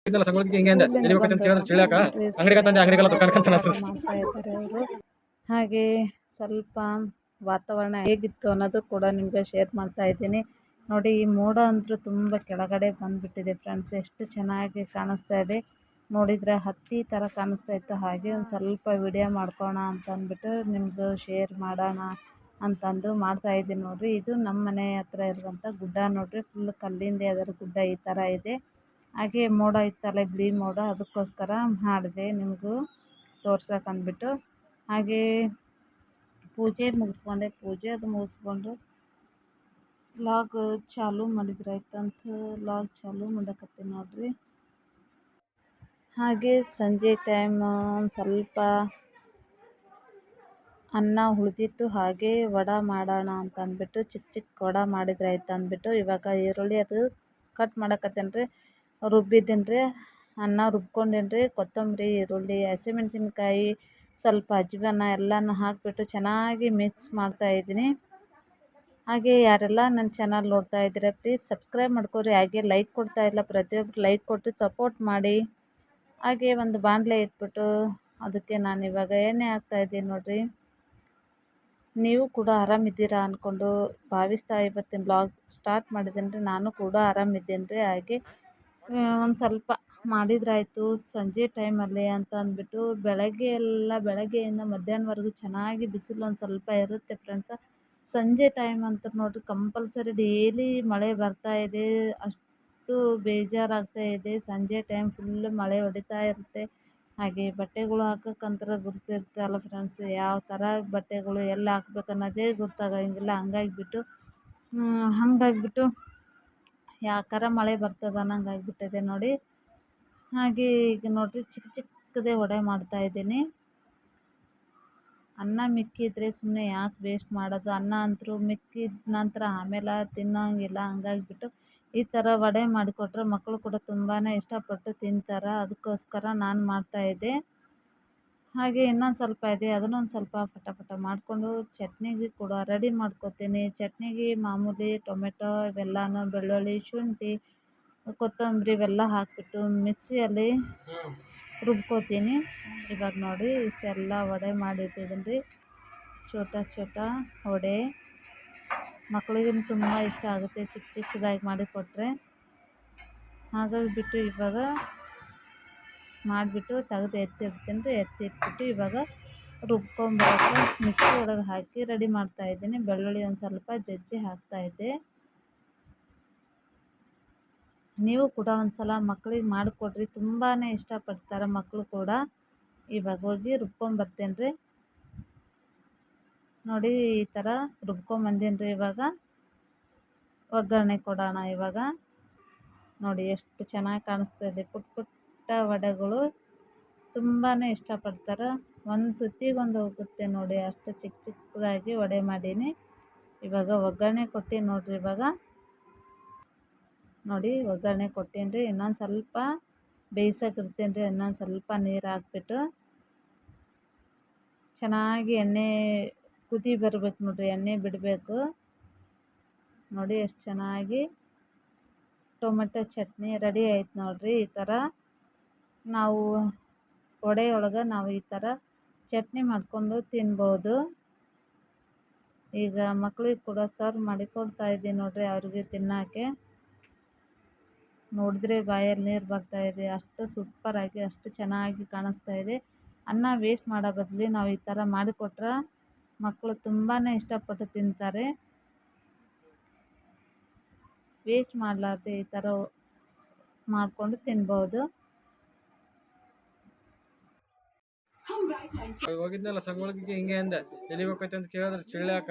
ಇದೆಲ್ಲ ಸಂಗೊಳ್ಳಿಗೆ ಹಿಂಗೆ ಅಂದೆ ಎಲ್ಲಿ ಹೋಗ್ಬೇಕಂತ ಕೇಳಿದ್ರೆ ಚಿಳ್ಯಾಕ ಅಂಗಡಿಗೆ ತಂದೆ ಅಂಗಡಿಗೆಲ್ಲ ದುಕಾನಕ್ಕೆ ಮಾಡ್ತಾ ಇದ್ದಾರೆ ಅವರು. ಹಾಗೆ ಸ್ವಲ್ಪ ವಾತಾವರಣ ಹೇಗಿತ್ತು ಅನ್ನೋದು ಕೂಡ ನಿಮಗೆ ಶೇರ್ ಮಾಡ್ತಾ ಇದ್ದೀನಿ ನೋಡಿ. ಈ ಮೋಡ ಅಂತೂ ತುಂಬ ಕೆಳಗಡೆ ಬಂದುಬಿಟ್ಟಿದೆ ಫ್ರೆಂಡ್ಸ್. ಎಷ್ಟು ಚೆನ್ನಾಗಿ ಕಾಣಿಸ್ತಾ ಇದೆ ನೋಡಿದರೆ ಹತ್ತಿ ಥರ ಕಾಣಿಸ್ತಾ ಇತ್ತು. ಹಾಗೆ ಒಂದು ಸ್ವಲ್ಪ ವಿಡಿಯೋ ಮಾಡ್ಕೋಣ ಅಂತ ಅಂದ್ಬಿಟ್ಟು ನಿಮ್ಮದು ಶೇರ್ ಮಾಡೋಣ ಅಂತಂದು ಮಾಡ್ತಾಯಿದ್ದೀನಿ ನೋಡಿರಿ. ಇದು ನಮ್ಮ ಮನೆ ಹತ್ರ ಇರುವಂಥ ಗುಡ್ಡ ನೋಡಿರಿ. ಫುಲ್ ಕಲ್ಲಿಂದ ಅದರ ಗುಡ್ಡ ಈ ಥರ ಇದೆ. ಹಾಗೆ ಮೋಡ ಇತ್ತಲ್ಲ ಬಿಳಿ ಮೋಡ, ಅದಕ್ಕೋಸ್ಕರ ಮಾಡಿದೆ ನಿಮಗೂ ತೋರ್ಸೋಕಂದ್ಬಿಟ್ಟು. ಹಾಗೆ ಪೂಜೆ ಮುಗಿಸ್ಕೊಂಡೆ, ಪೂಜೆ ಅದು ಮುಗಿಸ್ಕೊಂಡು ಲಾಗ್ ಚಾಲೂ ಮಾಡಿದ್ರಾಯ್ತಂತ ಲಾಗ್ ಚಾಲೂ ಮಾಡಕತ್ತೀನಿ ನೋಡಿರಿ. ಹಾಗೆ ಸಂಜೆ ಟೈಮ್ ಒಂದು ಸ್ವಲ್ಪ ಅನ್ನ ಉಳಿದಿತ್ತು, ಹಾಗೆ ವಡೆ ಮಾಡೋಣ ಅಂತ ಅಂದ್ಬಿಟ್ಟು ಚಿಕ್ಕ ಚಿಕ್ಕ ವಡೆ ಮಾಡಿದ್ರಾಯ್ತು ಅಂದ್ಬಿಟ್ಟು ಇವಾಗ ಈರುಳ್ಳಿ ಅದು ಕಟ್ ಮಾಡಕತ್ತೇನೆ ರೀ. ರುಬ್ಬಿದ್ದೀನಿ ರೀ, ಅನ್ನ ರುಬ್ಕೊಂಡೇನಿ ರೀ. ಕೊತ್ತಂಬರಿ, ಈರುಳ್ಳಿ, ಹಸಿಮೆಣ್ಸಿನ್ಕಾಯಿ, ಸ್ವಲ್ಪ ಅಜ್ವಾನ ಎಲ್ಲನೂ ಹಾಕಿಬಿಟ್ಟು ಚೆನ್ನಾಗಿ ಮಿಕ್ಸ್ ಮಾಡ್ತಾಯಿದ್ದೀನಿ. ಹಾಗೆ ಯಾರೆಲ್ಲ ನನ್ನ ಚಾನಲ್ ನೋಡ್ತಾ ಇದ್ದೀರಾ ಪ್ಲೀಸ್ ಸಬ್ಸ್ಕ್ರೈಬ್ ಮಾಡ್ಕೊರಿ. ಹಾಗೆ ಲೈಕ್ ಕೊಡ್ತಾ ಇಲ್ಲ ಪ್ರತಿಯೊಬ್ಬರು ಲೈಕ್ ಕೊಟ್ಟು ಸಪೋರ್ಟ್ ಮಾಡಿ. ಹಾಗೆ ಒಂದು ಬಾಣಲೆ ಇಟ್ಬಿಟ್ಟು ಅದಕ್ಕೆ ನಾನು ಇವಾಗ ಎಣ್ಣೆ ಹಾಕ್ತಾಯಿದ್ದೀನಿ ನೋಡಿರಿ. ನೀವು ಕೂಡ ಆರಾಮಿದ್ದೀರಾ ಅಂದ್ಕೊಂಡು ಭಾವಿಸ್ತಾ ಇವತ್ತಿನ ಬ್ಲಾಗ್ ಸ್ಟಾರ್ಟ್ ಮಾಡಿದ್ದೀನಿ ರೀ. ನಾನು ಕೂಡ ಆರಾಮಿದ್ದೀನಿ ರೀ. ಹಾಗೆ ಒಂದು ಸ್ವಲ್ಪ ಮಾಡಿದ್ರಾಯ್ತು ಸಂಜೆ ಟೈಮಲ್ಲಿ ಅಂತ ಅಂದ್ಬಿಟ್ಟು. ಬೆಳಗ್ಗೆಯಿಂದ ಮಧ್ಯಾಹ್ನವರೆಗೂ ಚೆನ್ನಾಗಿ ಬಿಸಿಲು ಒಂದು ಸ್ವಲ್ಪ ಇರುತ್ತೆ ಫ್ರೆಂಡ್ಸ. ಸಂಜೆ ಟೈಮ್ ಅಂತ ನೋಡಿರಿ ಕಂಪಲ್ಸರಿ ಡೈಲಿ ಮಳೆ ಬರ್ತಾ ಇದೆ. ಅಷ್ಟು ಬೇಜಾರಾಗ್ತಾ ಇದೆ. ಸಂಜೆ ಟೈಮ್ ಫುಲ್ಲು ಮಳೆ ಹೊಡಿತಾ ಇರುತ್ತೆ. ಹಾಗೆ ಬಟ್ಟೆಗಳು ಹಾಕೋಕ್ಕಂತರ ಗುರ್ತಿರುತ್ತೆ ಅಲ್ಲ ಫ್ರೆಂಡ್ಸ್. ಯಾವ ಥರ ಬಟ್ಟೆಗಳು ಎಲ್ಲಿ ಹಾಕ್ಬೇಕು ಅನ್ನೋದೇ ಗೊತ್ತಾಗಂಗಿಲ್ಲ. ಹಂಗಾಗಿಬಿಟ್ಟು ಯಾಕಾರ ಮಳೆ ಬರ್ತದ ಅನ್ನಂಗೆ ಆಗಿಬಿಟ್ಟಿದೆ ನೋಡಿ. ಹಾಗೆ ಈಗ ನೋಡಿರಿ ಚಿಕ್ಕ ಚಿಕ್ಕದೇ ವಡೆ ಮಾಡ್ತಾಯಿದ್ದೀನಿ. ಅನ್ನ ಮಿಕ್ಕಿದ್ರೆ ಸುಮ್ಮನೆ ಯಾಕೆ ವೇಸ್ಟ್ ಮಾಡೋದು, ಅನ್ನ ಅಂತೂ ಮಿಕ್ಕಿದ ನಂತರ ಆಮೇಲೆ ತಿನ್ನೋಂಗಿಲ್ಲ. ಹಂಗಾಗಿಬಿಟ್ಟು ಈ ಥರ ವಡೆ ಮಾಡಿಕೊಟ್ರೆ ಮಕ್ಕಳು ಕೂಡ ತುಂಬಾ ಇಷ್ಟಪಟ್ಟು ತಿಂತಾರೆ. ಅದಕ್ಕೋಸ್ಕರ ನಾನು ಮಾಡ್ತಾಯಿದ್ದೆ. ಹಾಗೆ ಇನ್ನೊಂದು ಸ್ವಲ್ಪ ಇದೆ, ಅದನ್ನೊಂದು ಸ್ವಲ್ಪ ಪಟ ಮಾಡಿಕೊಂಡು ಚಟ್ನಿಗೆ ಕೂಡ ರೆಡಿ ಮಾಡ್ಕೊತೀನಿ. ಚಟ್ನಿಗೆ ಮಾಮೂಲಿ ಟೊಮೆಟೊ ಇವೆಲ್ಲನೂ ಬೆಳ್ಳುಳ್ಳಿ, ಶುಂಠಿ, ಕೊತ್ತಂಬರಿ ಇವೆಲ್ಲ ಹಾಕಿಬಿಟ್ಟು ಮಿಕ್ಸಿಯಲ್ಲಿ ರುಬ್ಕೋತೀನಿ. ಇವಾಗ ನೋಡಿ ಇಷ್ಟೆಲ್ಲ ವಡೆ ಮಾಡಿಟ್ಟಿದ್ದೀನಿ ರೀ. ಚೋಟ ವಡೆ ಮಕ್ಕಳಿಗೂ ತುಂಬ ಇಷ್ಟ ಆಗುತ್ತೆ ಚಿಕ್ಕ ಚಿಕ್ಕದಾಗಿ ಮಾಡಿಕೊಟ್ರೆ. ಹಾಗಾಗಿಬಿಟ್ಟು ಇವಾಗ ಮಾಡಿಬಿಟ್ಟು ತೆಗೆದು ಎತ್ತಿಡ್ತೀನಿ ರೀ. ಎತ್ತಿಟ್ಬಿಟ್ಟು ಇವಾಗ ರುಬ್ಕೊಂಬರೋಕ್ಕೆ ಮಿಕ್ಸಿ ಒಳಗೆ ಹಾಕಿ ರೆಡಿ ಮಾಡ್ತಾಯಿದ್ದೀನಿ. ಬೆಳ್ಳುಳ್ಳಿ ಒಂದು ಸ್ವಲ್ಪ ಜಜ್ಜಿ ಹಾಕ್ತಾಯಿದ್ದೆ. ನೀವು ಕೂಡ ಒಂದು ಸಲ ಮಕ್ಕಳಿಗೆ ಮಾಡಿಕೊಡ್ರಿ, ತುಂಬಾ ಇಷ್ಟಪಡ್ತಾರೆ ಮಕ್ಕಳು ಕೂಡ. ಇವಾಗ ಹೋಗಿ ರುಬ್ಕೊಂಬರ್ತೀನಿ ರೀ. ನೋಡಿ ಈ ಥರ ರುಬ್ಕೊಂಬಂದೀನಿ ರೀ. ಇವಾಗ ಒಗ್ಗರಣೆ ಕೊಡೋಣ. ಇವಾಗ ನೋಡಿ ಎಷ್ಟು ಚೆನ್ನಾಗಿ ಕಾಣಿಸ್ತಾ ಇದೆ. ಪುಟ್ಟ ವಡೆಗಳು ತುಂಬಾ ಇಷ್ಟಪಡ್ತಾರೆ. ಒಂದು ತುತ್ತಿಗೊಂದು ಹೋಗುತ್ತೆ ನೋಡಿ, ಅಷ್ಟು ಚಿಕ್ಕ ಚಿಕ್ಕದಾಗಿ ವಡೆ ಮಾಡೀನಿ. ಇವಾಗ ಒಗ್ಗರಣೆ ಕೊಟ್ಟು ನೋಡಿರಿ. ಇವಾಗ ನೋಡಿ ಒಗ್ಗರಣೆ ಕೊಟ್ಟೀನಿ ರೀ. ಇನ್ನೊಂದು ಸ್ವಲ್ಪ ಬೇಯಿಸೋಕಿರ್ತೀನಿ ರೀ. ಇನ್ನೊಂದು ಸ್ವಲ್ಪ ನೀರು ಹಾಕ್ಬಿಟ್ಟು ಚೆನ್ನಾಗಿ ಎಣ್ಣೆ ಕುದಿ ಬರಬೇಕು ನೋಡಿರಿ, ಎಣ್ಣೆ ಬಿಡಬೇಕು ನೋಡಿ. ಎಷ್ಟು ಚೆನ್ನಾಗಿ ಟೊಮೆಟೊ ಚಟ್ನಿ ರೆಡಿ ಆಯ್ತು ನೋಡಿರಿ. ಈ ಥರ ನಾವು ವಡೆಯೊಳಗೆ ನಾವು ಈ ಥರ ಚಟ್ನಿ ಮಾಡಿಕೊಂಡು ತಿನ್ಬೋದು. ಈಗ ಮಕ್ಕಳಿಗೆ ಕೂಡ ಸರ್ವ್ ಮಾಡಿ ಕೊಡ್ತಾಯಿದ್ದೀನಿ ನೋಡಿರಿ ಅವ್ರಿಗೆ ತಿನ್ನೋಕ್ಕೆ. ನೋಡಿದ್ರೆ ಬಾಯಲ್ಲಿ ನೀರು ಬರ್ತಾಯಿದೆ. ಅಷ್ಟು ಸೂಪರಾಗಿ ಅಷ್ಟು ಚೆನ್ನಾಗಿ ಕಾಣಿಸ್ತಾ ಇದೆ. ಅನ್ನ ವೇಸ್ಟ್ ಮಾಡೋ ಬದಲು ನಾವು ಈ ಥರ ಮಾಡಿಕೊಟ್ರೆ ಮಕ್ಕಳು ತುಂಬಾ ಇಷ್ಟಪಟ್ಟು ತಿಂತಾರೆ. ವೇಸ್ಟ್ ಮಾಡಲಾರ್ದೆ ಈ ಥರ ಮಾಡಿಕೊಂಡು ತಿನ್ಬೋದು. ಹೋಗಿದ್ನಲ್ಲ ಸಂಗೊಳ್ಳಿಗೆ ಹಿಂಗೆ ಅಂದೆ ಎಲ್ಲಿ ಹೋಗ್ಬೇಕಂತ ಅಂತ ಕೇಳಿದ್ರೆ ಚಿಳ್ಯಾಕ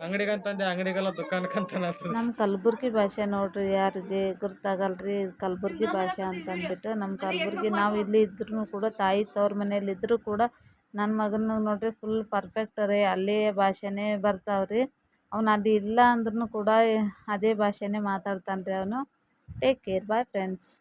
ಅಂಗಡಿಗಂತಂದೆ ಅಂಗಡಿಗೆಲ್ಲ ದುಕಾನಕ್ಕಂತ. ನಮ್ಮ ಕಲಬುರ್ಗಿ ಭಾಷೆ ನೋಡ್ರಿ, ಯಾರಿಗೆ ಗೊತ್ತಾಗಲ್ರಿ ಕಲಬುರ್ಗಿ ಭಾಷೆ ಅಂತಂದ್ಬಿಟ್ಟು. ನಮ್ಮ ಕಲಬುರ್ಗಿ ನಾವು ಇಲ್ಲಿ ಇದ್ರೂ ಕೂಡ ತಾಯಿ ತವ್ರ ಮನೇಲಿ ಇದ್ದರೂ ಕೂಡ ನನ್ನ ಮಗನ ನೋಡ್ರಿ ಫುಲ್ ಪರ್ಫೆಕ್ಟ್ ರೀ. ಅಲ್ಲೇ ಭಾಷೆನೇ ಬರ್ತಾವ್ರಿ. ಅವನು ಅಲ್ಲಿ ಇಲ್ಲ ಅಂದ್ರೂ ಕೂಡ ಅದೇ ಭಾಷೆನೇ ಮಾತಾಡ್ತಾನೆ ರೀ ಅವನು. Take care, bye friends.